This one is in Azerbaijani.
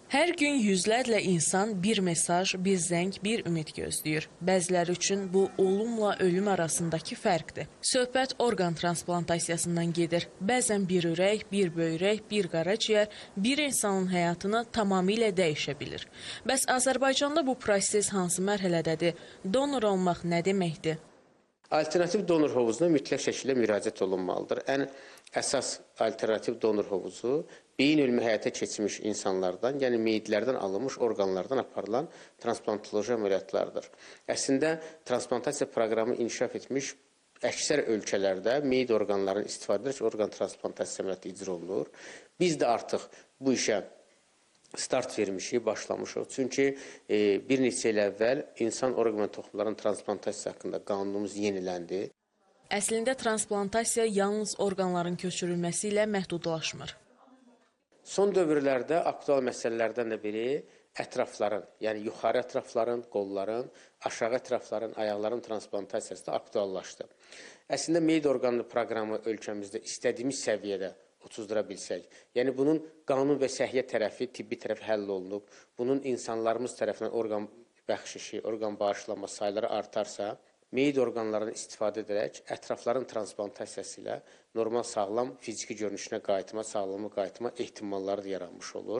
Hər gün yüzlərlə insan bir mesaj, bir zəng, bir ümid gözləyir. Bəziləri üçün bu olumla ölüm arasındakı fərqdir. Söhbət orqan transplantasiyasından gedir. Bəzən bir ürək, bir böyrək, bir qaraciyər bir insanın həyatını tamamilə dəyişə bilir. Bəs Azərbaycanda bu proses hansı mərhələdədir? Donor olmaq nə deməkdir? Alternativ donor hovuzuna mütləq şəkildə müraciət olunmalıdır. Ən əsas alternativ donor hovuzu beyin ölümü həyata keçmiş insanlardan, yəni meyidlərdən alınmış orqanlardan aparılan transplantoloji əməliyyatlardır. Əslində, transplantasiya proqramı inkişaf etmiş əksər ölkələrdə meyid orqanlarının istifadə edilərək orqan transplantasiya əməliyyatı icra olunur. Biz də artıq bu işə start vermişik, başlamışıq. Çünki bir neçə il əvvəl insan orqan toxumlarının transplantasiya haqqında qanunumuz yeniləndi. Əslində transplantasiya yalnız orqanların köçürülməsi ilə məhdudlaşmır. Son dövrlərdə aktual məsələlərdən də biri ətrafların, yəni yuxarı ətrafların, qolların, aşağı ətrafların, ayaqların transplantasiyası da aktuallaşdı. Əslində meyid orqanı proqramı ölkəmizdə istədiyimiz səviyyədə uçuzdura bilsək, yəni bunun qanun və səhiyyə tərəfi, tibbi tərəfi həll olunub, bunun insanlarımız tərəfindən orqan bəxşişi, orqan bağışlanma sayları artarsa, meyid orqanlarını istifadə edərək ətrafların transplantasiyası ilə normal sağlam fiziki görünüşünə qayıtma, sağlamlığa qayıtma ehtimalları da yaranmış olur.